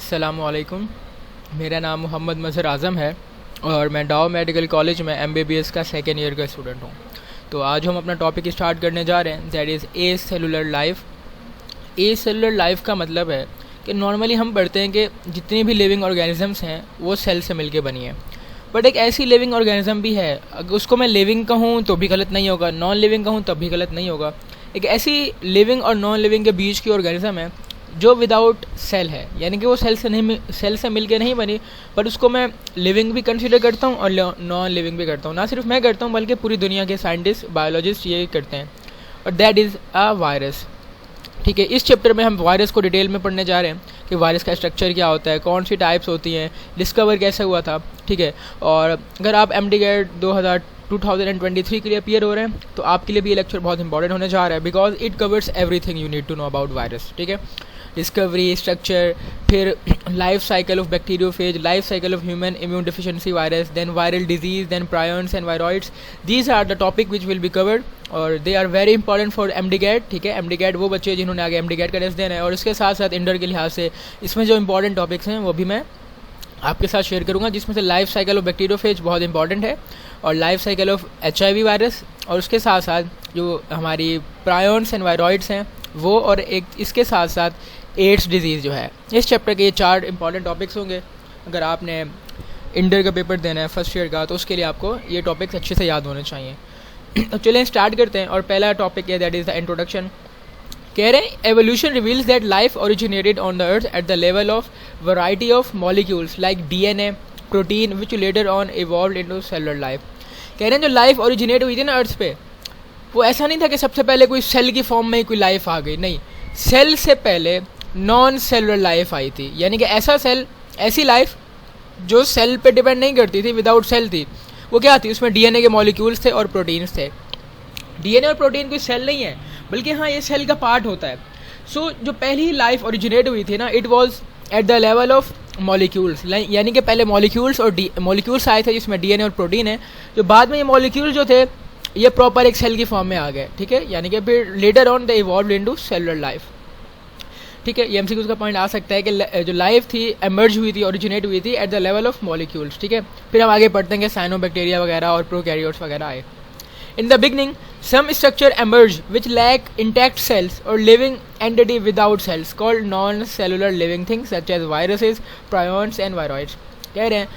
अस्सलामुअलैकुम। मेरा नाम मोहम्मद मज़हर आज़म है और मैं डाउ मेडिकल कॉलेज में एमबीबीएस का सेकेंड ईयर का स्टूडेंट हूँ। तो आज हम अपना टॉपिक स्टार्ट करने जा रहे हैं, that is a cellular life. A cellular life का मतलब है कि नॉर्मली हम पढ़ते हैं कि जितनी भी लिविंग ऑर्गेनिजम्स हैं वो सेल से मिलके बनी है, बट एक ऐसी लिविंग ऑर्गेनिज्म भी है, अगर उसको मैं लिविंग कहूँ तो भी गलत नहीं होगा, नॉन लिविंग कहूँ तब भी गलत नहीं होगा। एक ऐसी लिविंग और नॉन लिविंग के बीच की ऑर्गेनिज्म है जो विदाउट सेल है, यानी कि वो सेल से मिल के नहीं बनी, बट उसको मैं लिविंग भी कंसिडर करता हूँ और नॉन लिविंग भी करता हूँ। ना सिर्फ मैं करता हूँ बल्कि पूरी दुनिया के साइंटिस्ट, बायोलॉजिस्ट ये करते हैं, और दैट इज़ अ वायरस। ठीक है, इस चैप्टर में हम वायरस को डिटेल में पढ़ने जा रहे हैं कि वायरस का स्ट्रक्चर क्या होता है, कौन सी टाइप्स होती हैं, डिस्कवर कैसे हुआ था। ठीक है, और अगर आप MD GAT 2023 के लिए अपीयर हो रहे हैं तो आपके लिए भी ये लेक्चर बहुत इंपॉर्टेंट होने जा रहा है, because it covers everything you need to know about virus. ठीक है, डिस्कवरी, स्ट्रक्चर, फिर life cycle of bacteriophage, life cycle of human immune deficiency virus, then viral disease, then prions and viroids. These are the topic which will be covered और they are very important for MD GAT। ठीक है, MD GAT वो बच्चे जिन्होंने आगे MD GAT का test देना है, और इसके साथ साथ इंटर के लिहाज से इसमें जो इंपॉर्टेंट टॉपिक्स हैं वो भी मैं आपके साथ शेयर करूंगा, जिसमें से लाइफ साइकिल ऑफ बैक्टीरियोफेज बहुत इंपॉर्टेंट है, और life cycle of HIV virus, और उसके साथ साथ जो हमारी प्रायॉन्स एंड वायरॉइड्स हैं वो, और एक इसके साथ साथ एड्स डिजीज़ जो है। इस चैप्टर के ये 4 इंपॉर्टेंट टॉपिक्स होंगे। अगर आपने इंटर का पेपर देना है फर्स्ट ईयर का तो उसके लिए आपको ये टॉपिक्स अच्छे से याद होने चाहिए। तो चलें स्टार्ट करते हैं, और पहला टॉपिक है दैट इज़ द इंट्रोडक्शन। कह रहे हैं evolution reveals that life originated on the earth at the level of variety of molecules like DNA, protein which later on evolved into cellular life. कह रहे हैं जो लाइफ ओरिजिनेट हुई थी ना अर्थ पे, वो ऐसा नहीं था कि सबसे पहले कोई सेल की फॉर्म में ही कोई लाइफ आ गई, नहीं, सेल से पहले नॉन सेलुलर लाइफ आई थी, यानी कि ऐसा सेल, ऐसी लाइफ जो सेल पे डिपेंड नहीं करती थी, विदाउट सेल थी। वो क्या थी, उसमें DNA के मॉलिक्यूल्स थे और प्रोटीन्स थे। DNA और प्रोटीन कोई सेल नहीं है, बल्कि हाँ ये सेल का पार्ट होता है। सो जो पहली लाइफ ओरिजिनेट हुई थी ना, it was at the level of molecules, यानी कि पहले मॉलिक्यूल्स और मॉलिक्यूल्स आए थे जिसमें DNA और प्रोटीन है, जो बाद में ये मॉलिक्यूल्स जो थे ये प्रॉपर एक सेल की फॉर्म में आ गए। ठीक है, यानी कि फिर later on they evolved into cellular life. ठीक है, ये MCQ का पॉइंट आ सकता है कि जो लाइफ थी एमर्ज हुई थी, ओरिजिनेट हुई थी at the level of molecules. ठीक है, फिर हम आगे पढ़ते हैं कि साइनोबैक्टीरिया वगैरह और प्रोकैरियोट्स वगैरह आए। In the beginning, some structure emerged which lack intact cells or living entity without cells, called non-cellular living things such as viruses, prions and viroids। कह रहे हैं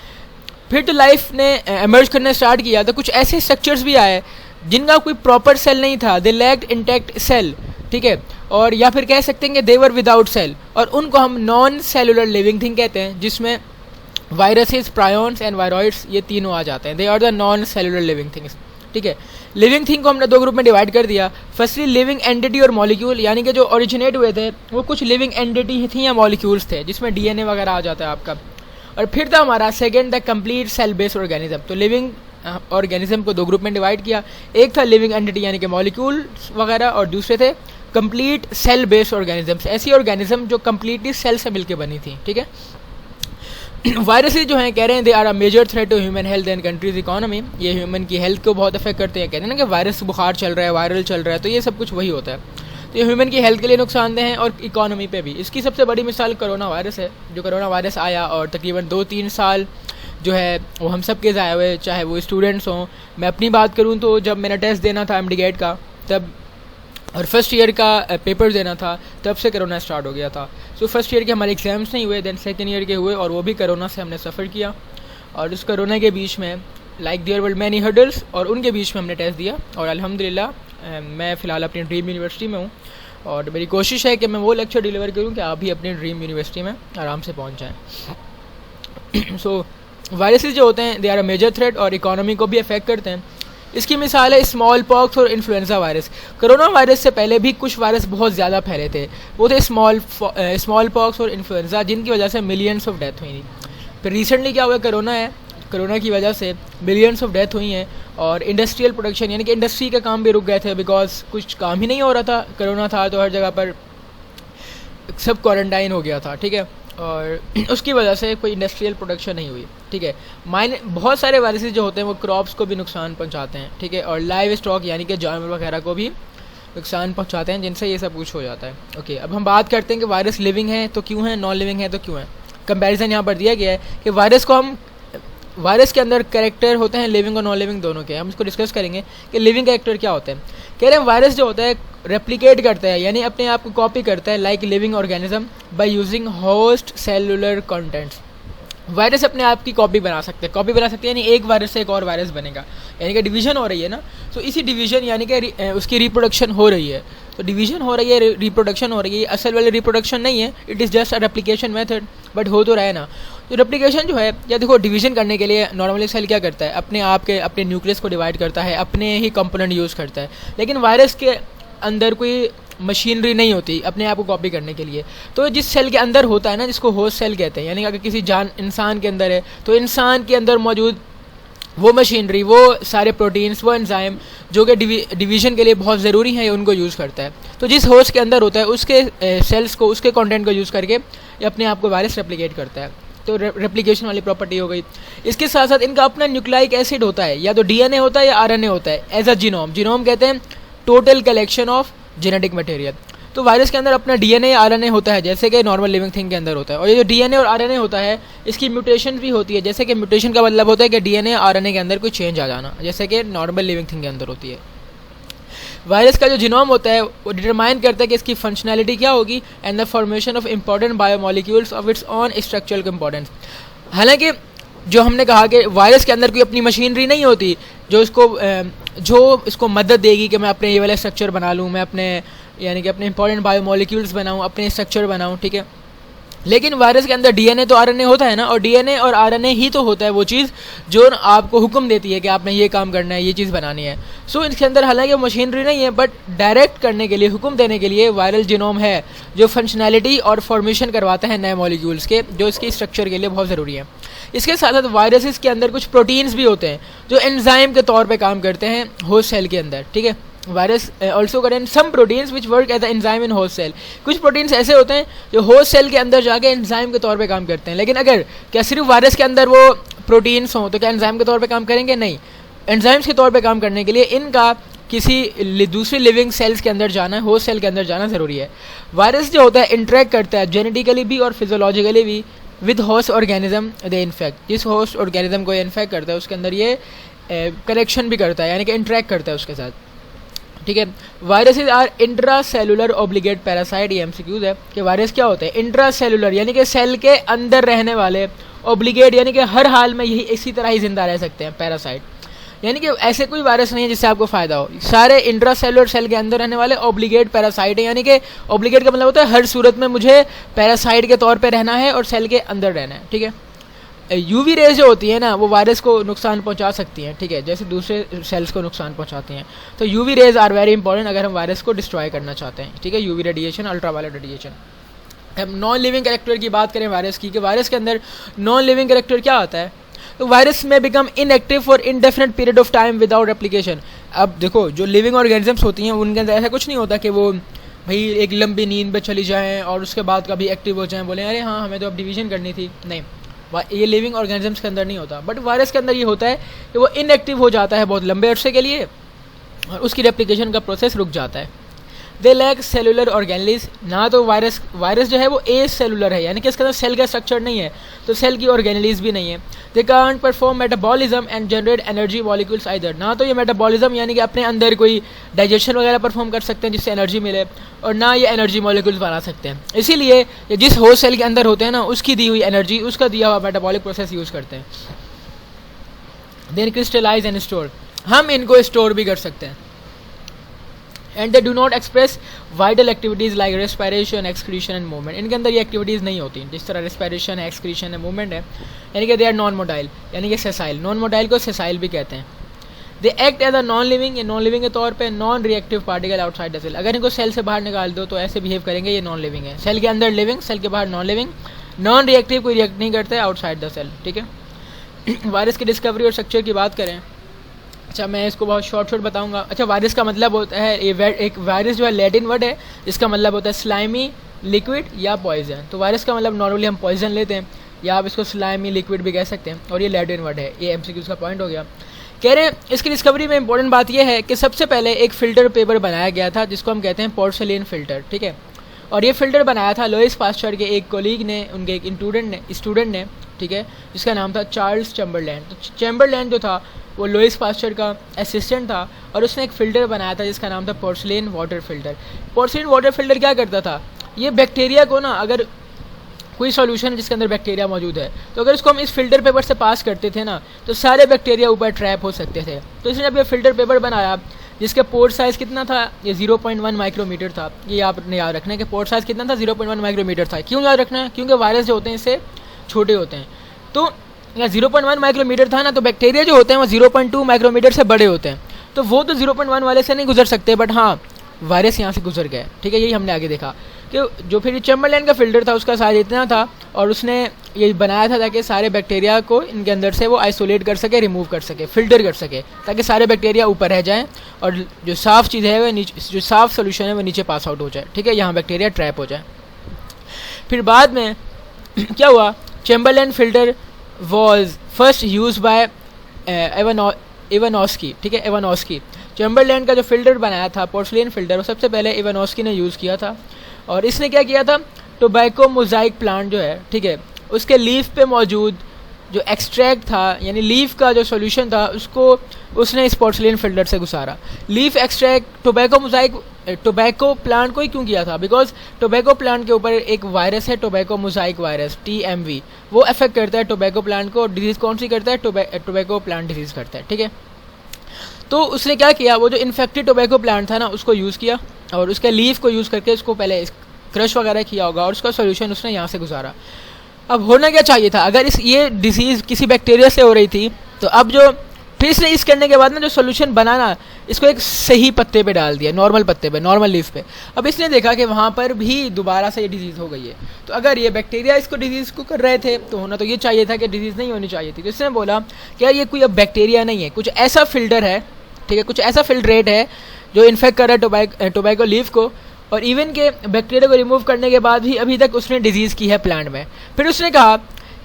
फिर तो लाइफ ने emerge करना स्टार्ट किया तो कुछ ऐसे स्ट्रक्चर्स भी आए जिनका कोई प्रॉपर सेल नहीं था, दे लैक्ड इंटैक्ट सेल। ठीक है, और या फिर कह सकते हैं कि दे वर विदाउट सेल, और उनको हम नॉन सेलुलर लिविंग थिंग कहते हैं, जिसमें वायरसेस, प्रायॉन्स एंड वायरॉइड्स ये तीनों आ जाते हैं। They are the non cellular living things. ठीक है, लिविंग थिंग को हमने 2 ग्रुप में डिवाइड कर दिया। फर्स्टली लिविंग एंटिटी और मॉलिक्यूल, यानी कि जो ओरिजिनेट हुए थे वो कुछ लिविंग एंटिटी थी या मॉलिक्यूल्स थे, जिसमें DNA वगैरह आ जाता है आपका। और फिर था हमारा second the complete cell based organism. तो लिविंग ऑर्गेनिज्म को 2 ग्रुप में डिवाइड किया, एक था लिविंग एंटिटी यानी कि मॉलिक्यूल वगैरह, और दूसरे थे कंप्लीट सेल बेस्ड ऑर्गेनिजम्स, ऐसी ऑर्गेनिज्म जो कम्प्लीटली सेल से मिलकर बनी थी। ठीक है, वायरसेस जो हैं कह रहे हैं they are a major threat to human health and countries economy. ये ह्यूमन की हेल्थ को बहुत अफेक्ट करते हैं। कहते हैं ना कि वायरस बुखार चल रहा है, वायरल चल रहा है, तो ये सब कुछ वही होता है। तो ये ह्यूमन की हेल्थ के लिए नुकसानदेह हैं और इकोनॉमी पे भी। इसकी सबसे बड़ी मिसाल कोरोना वायरस है। जो कोरोना वायरस आया और तकरीबन 2-3 साल जो है वो हम सब के ज़ाया हुए, चाहे वो स्टूडेंट्स हों। मैं अपनी बात करूँ तो जब मैंने टेस्ट देना था MD GAT का तब, और फर्स्ट ईयर का पेपर देना था, तब से कोरोना स्टार्ट हो गया था। सो फर्स्ट ईयर के हमारे एग्जाम्स नहीं हुए, देन सेकंड ईयर के हुए, और वो भी कोरोना से हमने सफ़र किया। और उस कोरोना के बीच में like there were many hurdles, और उनके बीच में हमने टेस्ट दिया, और अल्हम्दुलिल्लाह मैं फ़िलहाल अपनी ड्रीम यूनिवर्सिटी में हूँ, और मेरी कोशिश है कि मैं वो लेक्चर डिलीवर करूँ कि आप भी अपनी ड्रीम यूनिवर्सिटी में आराम से पहुँच जाएँ। सो वायरसेस जो होते हैं they are a major threat और इकोनॉमी को भी अफेक्ट करते हैं। इसकी मिसाल है स्मॉल पॉक्स और इन्फ्लुएंजा वायरस। कोरोना वायरस से पहले भी कुछ वायरस बहुत ज़्यादा फैले थे, वो थे स्मॉल पॉक्स और इन्फ्लुएंजा, जिनकी वजह से मिलियंस ऑफ डेथ हुई थी। फिर रिसेंटली क्या हुआ, कोरोना है, कोरोना की वजह से मिलियंस ऑफ डेथ हुई हैं, और इंडस्ट्रियल प्रोडक्शन यानी कि इंडस्ट्री के काम भी रुक गए थे, बिकॉज कुछ काम ही नहीं हो रहा था। कोरोना था तो हर जगह पर सब क्वारंटाइन हो गया था। ठीक है, और उसकी वजह से कोई इंडस्ट्रियल प्रोडक्शन नहीं हुई। ठीक है, बहुत सारे वायरसेस जो होते हैं वो क्रॉप्स को भी नुकसान पहुंचाते हैं। ठीक है, और लाइव स्टॉक यानी कि जानवर वगैरह को भी नुकसान पहुंचाते हैं, जिनसे ये सब कुछ हो जाता है। ओके, अब हम बात करते हैं कि वायरस लिविंग है तो क्यों है, नॉन लिविंग है तो क्यों है। कंपैरिजन यहाँ पर दिया गया है कि वायरस को हम वायरस के अंदर कैरेक्टर होते हैं लिविंग और नॉन लिविंग दोनों के। हम इसको डिस्कस करेंगे कि लिविंग कैरेक्टर क्या होते हैं। कह रहे हैं वायरस जो होता है रेप्लिकेट करता है, यानी अपने आप को कॉपी करता है like living organism by using host cellular contents. Virus अपने आप की कॉपी बना सकते हैं, यानी एक वायरस से एक और वायरस बनेगा, यानी कि डिवीजन हो रही है ना। तो इसी डिवीजन यानी कि उसकी रिप्रोडक्शन हो रही है। तो डिवीजन हो रही है, रिप्रोडक्शन हो रही है। असल वाली रिप्रोडक्शन नहीं है, it is just a replication method, but हो तो रहा है ना। तो रेप्लिकेशन जो है, या देखो डिवीजन करने के लिए नॉर्मली सेल क्या करता है, अपने आप के अपने न्यूक्लियस को डिवाइड करता है, अपने ही कंपोनेंट यूज़ करता है। लेकिन वायरस के अंदर कोई मशीनरी नहीं होती अपने आप को कॉपी करने के लिए। तो जिस सेल के अंदर होता है ना, जिसको होस्ट सेल कहते हैं, यानी अगर किसी इंसान के अंदर है तो इंसान के अंदर मौजूद वो मशीनरी, वो सारे प्रोटीन्स, वो एंजाइम जो कि डिवीजन के लिए बहुत ज़रूरी है, उनको यूज़ करता है। तो जिस होस्ट के अंदर होता है उसके सेल्स को, उसके कंटेंट को यूज़ करके ये अपने आप को वायरस रेप्लिकेट करता है। तो रेप्लिकेशन वाली प्रॉपर्टी हो गई। इसके साथ साथ इनका अपना न्यूक्लिक एसिड होता है, या तो डीएनए होता है या आरएनए होता है एज अ जीनोम। जीनोम कहते हैं total collection of genetic material. तो वायरस के अंदर अपना डीएनए या आरएनए होता है, जैसे कि नॉर्मल लिविंग थिंग के अंदर होता है। और ये जो डीएनए और आरएनए होता है, इसकी म्यूटेशन भी होती है। जैसे कि म्यूटेशन का मतलब होता है कि डीएनए आरएनए के अंदर कोई चेंज आ जाना, जैसे कि नॉर्मल लिविंग थिंग के अंदर होती है। वायरस का जो जीनोम होता है वो डिटरमाइन करता है कि इसकी फंक्शनैलिटी क्या होगी and the formation of important biomolecules of its on structural importance. हालांकि जो हमने कहा कि वायरस के अंदर कोई अपनी मशीनरी नहीं होती जो इसको मदद देगी कि मैं अपने ये वाला स्ट्रक्चर बना लूँ, मैं अपने यानी कि अपने इंपॉर्टेंट बायोमोलिक्यूल्स बनाऊँ, अपने स्ट्रक्चर बनाऊँ, ठीक है। लेकिन वायरस के अंदर डीएनए तो आरएनए होता है ना, और डीएनए और आरएनए ही तो होता है वो चीज़ जो आपको हुक्म देती है कि आपने ये काम करना है, ये चीज़ बनानी है। सो इसके अंदर हालांकि मशीनरी नहीं है, बट डायरेक्ट करने के लिए, हुक्म देने के लिए वायरल जीनोम है जो फंक्शनैलिटी और फॉर्मेशन करवाता है नए मॉलिक्यूल्स के, जो इसकी स्ट्रक्चर के लिए बहुत ज़रूरी है। इसके साथ साथ वायरसेस के अंदर कुछ प्रोटीन्स भी होते हैं जो एंजाइम के तौर पे काम करते हैं होस्ट सेल के अंदर, ठीक है। Virus also contain some proteins which work as a enzyme in host cell. कुछ प्रोटीन्स ऐसे होते हैं जो होस्ट सेल के अंदर जाके एंजाइम के तौर पे काम करते हैं। लेकिन अगर क्या सिर्फ वायरस के अंदर वो प्रोटीन्स हों तो क्या एंजाइम के तौर पे काम करेंगे? नहीं। एंजाइम्स के तौर पे काम करने के लिए इनका किसी दूसरी लिविंग सेल्स के अंदर जाना, होस्ट सेल के अंदर जाना ज़रूरी है। वायरस जो होता है इंटरेक्ट करता है जेनेटिकली भी और फिजियोलॉजिकली भी with host organism they infect. जिस होस्ट ऑर्गेनिज्म को इन्फेक्ट करता है उसके अंदर ये कनेक्शन भी करता है, यानी कि इंटरेक्ट करता है उसके साथ, ठीक है। Viruses are intracellular obligate parasite. ये एमसीक्यूज है कि वायरस क्या होते हैं। इंट्रा सेलुलर यानी कि सेल के अंदर रहने वाले, ऑब्लिगेट यानी कि हर हाल में यही इसी तरह ही जिंदा रह सकते हैं। पैरासाइट यानी कि ऐसे कोई वायरस नहीं है जिससे आपको फ़ायदा हो। सारे इंट्रा सेलुलर सेल के अंदर रहने वाले ऑब्लिगेट पैरासाइट है, यानी कि ऑब्लिगेट का मतलब होता है हर सूरत में मुझे पैरासाइट के तौर पे रहना है और सेल के अंदर रहना है, ठीक है। यूवी रेज जो होती है ना वो वायरस को नुकसान पहुंचा सकती हैं, ठीक है, जैसे दूसरे सेल्स को नुकसान पहुंचाती हैं। तो UV rays are very important अगर हम वायरस को डिस्ट्रॉय करना चाहते हैं, ठीक है। UV radiation, ultraviolet radiation. हम नॉन लिविंग कैरेक्टर की बात करें वायरस की, कि वायरस के अंदर नॉन लिविंग कैरेक्टर क्या आता है। तो वायरस में become inactive for indefinite period of time without replication. अब देखो जो लिविंग ऑर्गेनिजम्स होती हैं उनके अंदर ऐसा कुछ नहीं होता कि वो भाई एक लंबी नींद पे चली जाएँ और उसके बाद कभी एक्टिव हो जाएँ, बोले अरे हाँ हमें तो अब डिवीजन करनी थी। नहीं, ये लिविंग ऑर्गेनिजम्स के अंदर नहीं होता। बट वायरस के अंदर ये होता है कि वो इनएक्टिव हो जाता है बहुत लंबे अरसे के लिए और उसकी रेप्लिकेशन का प्रोसेस रुक जाता है। They lack cellular organelles. ना तो वायरस जो है वो ए सेलुलर है, यानी कि इसके अंदर सेल का स्ट्रक्चर नहीं है, तो सेल की ऑर्गेनलीज भी नहीं है। They can't perform metabolism and generate energy molecules either. ना तो ये मेटाबॉलिज्म यानी कि अपने अंदर कोई डाइजेशन वगैरह परफॉर्म कर सकते हैं जिससे एनर्जी मिले, और ना ये एनर्जी मॉलिक्यूल्स बना सकते हैं। इसीलिए ये जिस होस्ट सेल के अंदर होते हैं ना उसकी दी हुई एनर्जी, उसका दिया हुआ मेटाबॉलिक प्रोसेस यूज़ करते हैं। Then crystallise and store. हम इनको स्टोर भी कर सकते हैं। And they do not express vital activities like respiration, excretion and movement. इनके अंदर ये एक्टिविटीज़ नहीं होती जिस तरह रेस्पिरेशन, एक्सक्रीशन एंड मूवमेंट है, यानी कि दे आर नॉन मोडाइल, यानी कि सेसाइल। नॉन मोडाइल को सेसाइल भी कहते हैं। They act as a non living, ये नॉन लिविंग के तौर पे non reactive particle outside the cell. अगर इनको सेल से बाहर निकाल दो तो ऐसे बिहेव करेंगे, ये नॉन लिविंग है। सेल के अंदर लिविंग, सेल के बाहर नॉन लिविंग। नॉन रिएक्टिव, कोई रिएक्ट नहीं करता है आउटसाइड द सेल, ठीक है। वायरस की डिस्कवरी और स्ट्रक्चर की बात करें, अच्छा मैं इसको बहुत शॉर्ट बताऊंगा। अच्छा, वायरस का मतलब होता है, ये एक वायरस जो है लैटिन वर्ड है, इसका मतलब होता है स्लाइमी, लिक्विड या पॉइजन। तो वायरस का मतलब नॉर्मली हम पॉइजन लेते हैं या आप इसको स्लाइमी, लिक्विड भी कह सकते हैं, और ये लैटिन वर्ड है। ये एमसीक्यूज़ का पॉइंट हो गया। कह रहे हैं इसकी डिस्कवरी में इंपॉर्टेंट बात यह है कि सबसे पहले एक फ़िल्टर पेपर बनाया गया था जिसको हम कहते हैं पोर्सेलिन फ़िल्टर, ठीक है। और ये फ़िल्टर बनाया था लुईस पास्चर के एक कोलीग ने, उनके एक स्टूडेंट ने, ठीक है, जिसका नाम था चार्ल्स चैम्बरलैंड। तो चैम्बरलैंड जो था वो लुईस पास्चर का असिस्टेंट था और उसने एक फ़िल्टर बनाया था जिसका नाम था porcelain water filter. Porcelain water filter क्या करता था, ये बैक्टीरिया को ना, अगर कोई सॉल्यूशन जिसके अंदर बैक्टीरिया मौजूद है तो अगर इसको हम इस फिल्टर पेपर से पास करते थे ना तो सारे बैक्टीरिया ऊपर ट्रैप हो सकते थे। तो इसने जब ये फ़िल्टर पेपर बनाया जिसका पोर्ट साइज़ कितना था, ये 0.1 माइक्रोमीटर था। ये आपने याद रखना है कि पोर्ट साइज़ कितना था, 0.1 माइक्रोमीटर था। क्यों याद रखना है, क्योंकि वायरस जो होते हैं इससे छोटे होते हैं। तो यहाँ 0.1 माइक्रोमीटर था ना, तो बैक्टीरिया जो होते हैं वो 0.2 माइक्रोमीटर से बड़े होते हैं। तो वो तो 0.1 वाले से नहीं गुजर सकते, बट हाँ वायरस यहाँ से गुजर गए, ठीक है। यही हमने आगे देखा कि जो फिर चैम्बरलैंड का फ़िल्टर था उसका साइज इतना था और उसने ये बनाया था ताकि सारे बैक्टीरिया को इनके अंदर से वो आइसोलेट कर सके, रिमूव कर सके, फ़िल्टर कर सके, ताकि सारे बैक्टीरिया ऊपर रह जाएं और जो साफ़ चीज़ है वह नीचे, जो साफ़ सोल्यूशन है वह नीचे पास आउट हो जाए, ठीक है, यहाँ बैक्टीरिया ट्रैप हो जाए। फिर बाद में क्या हुआ, Chamberland filter was first use by Ivanovsky, ठीक है, इवानोस्की। चैम्बरलैंड का जो फ़िल्टर बनाया था पोर्सिलेन फ़िल्टर, वो सबसे पहले इवानोस्की ने यूज़ किया था। और इसने क्या किया था, टोबैको मोज़ाइक प्लांट जो है, ठीक है, उसके लीफ पे मौजूद जो एक्सट्रैक्ट था, यानी लीफ का जो सॉल्यूशन था, उसको उसने इस पोर्सिलेन फ़िल्टर से गुजारा। लीफ एक्सट्रैक्ट टोबैको प्लांट को ही क्यों किया था, बिकॉज टोबैको प्लांट के ऊपर एक वायरस है, टोबैको मोज़ाइक वायरस, TMV, वो अफेक्ट करता है टोबैको प्लांट को। और डिजीज़ कौन सी करता है, टोबैको प्लांट डिजीज़ करता है, ठीक है। तो उसने क्या किया, वो जो इन्फेक्टेड टोबैको प्लांट था ना उसको यूज़ किया और उसके लीफ को यूज़ करके उसको पहले क्रश वगैरह किया होगा और उसका सॉल्यूशन उसने यहाँ से गुजारा। अब होना क्या चाहिए था, अगर ये डिजीज़ किसी बैक्टीरिया से हो रही थी तो अब जो फिर इसने इस करने के बाद ना जो सॉल्यूशन बनाना, इसको एक सही पत्ते पे डाल दिया, नॉर्मल पत्ते पे, नॉर्मल लीफ पे। अब इसने देखा कि वहाँ पर भी दोबारा से ये डिजीज़ हो गई है। तो अगर ये बैक्टीरिया इसको डिजीज़ को कर रहे थे तो होना तो ये चाहिए था कि डिजीज़ नहीं होनी चाहिए थी। तो इसने बोला कि यार ये कोई अब बैक्टीरिया नहीं है, कुछ ऐसा फ़िल्टर है, ठीक है, कुछ ऐसा फिल्ट्रेट है जो इन्फेक्ट कर रहा है टोबैको लीफ को, और इवन के बैक्टीरिया को रिमूव करने के बाद भी अभी तक उसने डिजीज़ की है प्लांट में। फिर उसने कहा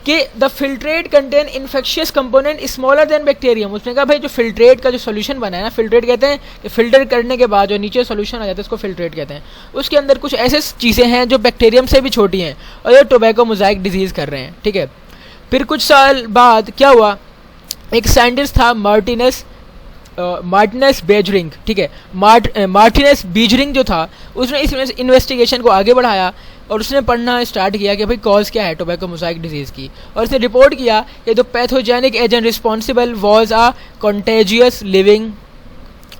कि the filtrate contain infectious component smaller than bacterium. उसने कहा भाई जो फिल्ट्रेट का जो सोल्यूशन बना है ना, फिल्ट्रेट कहते हैं कि फिल्टर करने के बाद जो नीचे सोल्यूशन आ जाता है उसको फिल्ट्रेट कहते हैं, उसके अंदर कुछ ऐसे चीज़ें हैं जो बैक्टीरियम से भी छोटी हैं और ये टोबैको मोज़ाइक डिजीज़ कर रहे हैं, ठीक है। फिर कुछ साल बाद क्या हुआ, एक साइंटिस्ट था मार्टिनस बेजरिंग, ठीक है, मार्टिनस बीजरिंग जो था, उसने इस इन्वेस्टिगेशन को आगे बढ़ाया और उसने पढ़ना स्टार्ट किया कि भाई कॉज क्या है टोबैको मोज़ाइक डिजीज़ की। और उसने रिपोर्ट किया कि the pathogenic agent responsible was a contagious living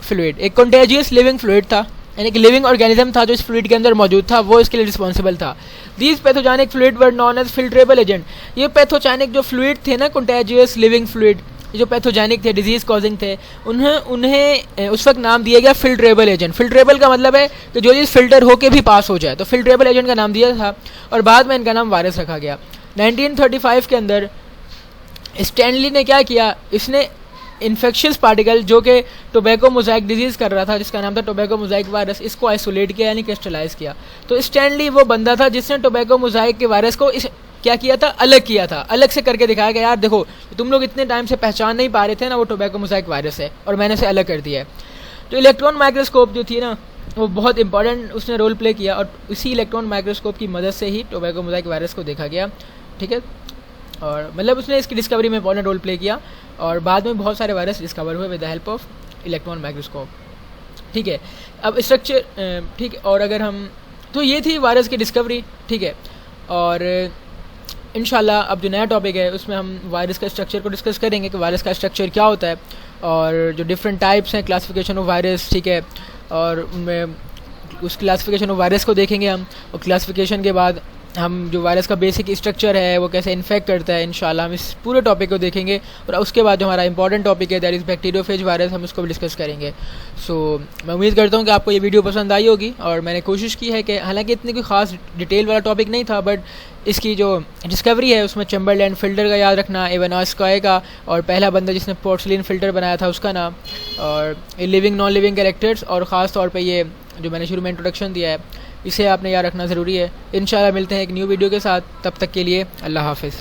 fluid. एक कॉन्टेजियस लिविंग फ्लूइड था, यानी कि लिविंग ऑर्गेनिज्म था जो इस फ्लूइड के अंदर मौजूद था, वो इसके लिए रिस्पॉन्सिबल था। These pathogenic fluid were known as filterable agent. ये पैथोजेनिक जो फ्लूइड थे ना, कॉन्टेजियस लिविंग फ्लूइड, जो पैथोजेनिक थे, डिजीज़ कॉजिंग थे, उन्हें उस वक्त नाम दिया गया फिल्ट्रेबल एजेंट। फिल्ट्रेबल का मतलब है कि जो चीज़ फिल्टर होके भी पास हो जाए, तो फिल्ट्रेबल एजेंट का नाम दिया था और बाद में इनका नाम वायरस रखा गया। 1935 के अंदर स्टैनली ने क्या किया, इसने इन्फेक्शियस पार्टिकल जो कि टोबैको मोज़ाइक डिजीज़ कर रहा था, जिसका नाम था टोबैको मोज़ाइक वायरस, इसको आइसोलेट किया यानी क्रिस्टलाइज किया। तो स्टैनली वो बंदा था जिसने टोबैको मोज़ाइक के वायरस को क्या किया था, अलग किया था, अलग से करके दिखाया कि यार देखो तुम लोग इतने टाइम से पहचान नहीं पा रहे थे ना, वो टोबैको मोज़ाइक वायरस है और मैंने इसे अलग कर दिया है। तो इलेक्ट्रॉन माइक्रोस्कोप जो थी ना, वो बहुत इंपॉर्टेंट उसने रोल प्ले किया और इसी इलेक्ट्रॉन माइक्रोस्कोप की मदद से ही टोबैको मोज़ाइक वायरस को देखा गया, ठीक है। और मतलब उसने इसकी डिस्कवरी में इंपॉर्टेंट रोल प्ले किया और बाद में बहुत सारे वायरस डिस्कवर हुए with the help of electron microscope, ठीक है। अब स्ट्रक्चर, ठीक है, और अगर हम, तो ये थी वायरस की डिस्कवरी, ठीक है। और इंशाल्लाह अब जो नया टॉपिक है उसमें हम वायरस का स्ट्रक्चर को डिस्कस करेंगे कि वायरस का स्ट्रक्चर क्या होता है और जो डिफरेंट टाइप्स हैं, क्लासिफिकेशन ऑफ वायरस, ठीक है। और उनमें उस क्लासिफिकेशन ऑफ वायरस को देखेंगे हम, और क्लासिफिकेशन के बाद हम जो वायरस का बेसिक स्ट्रक्चर है वो कैसे इन्फेक्ट करता है, इंशाल्लाह हम इस पूरे टॉपिक को देखेंगे। और उसके बाद जो हमारा इंपॉर्टेंट टॉपिक है दैट इज़ बैक्टीरियोफेज वायरस, हम उसको भी डिस्कस करेंगे। सो मैं उम्मीद करता हूँ कि आपको ये वीडियो पसंद आई होगी और मैंने कोशिश की है कि हालांकि इतनी कोई ख़ास डिटेल वाला टॉपिक नहीं था, बट इसकी जो डिस्कवरी है उसमें चैम्बरलैंड फ़िल्टर का याद रखना, इवानोस्की का, और पहला बंदा जिसने पोर्सिलेन फ़िल्टर बनाया था उसका नाम, और लिविंग नॉन लिविंग कैरेक्टर्स, और ख़ास तौर पे ये जो मैंने शुरू में इंट्रोडक्शन दिया है इसे आपने याद रखना ज़रूरी है। इंशाल्लाह मिलते हैं एक न्यू वीडियो के साथ, तब तक के लिए अल्लाह हाफ़िज़।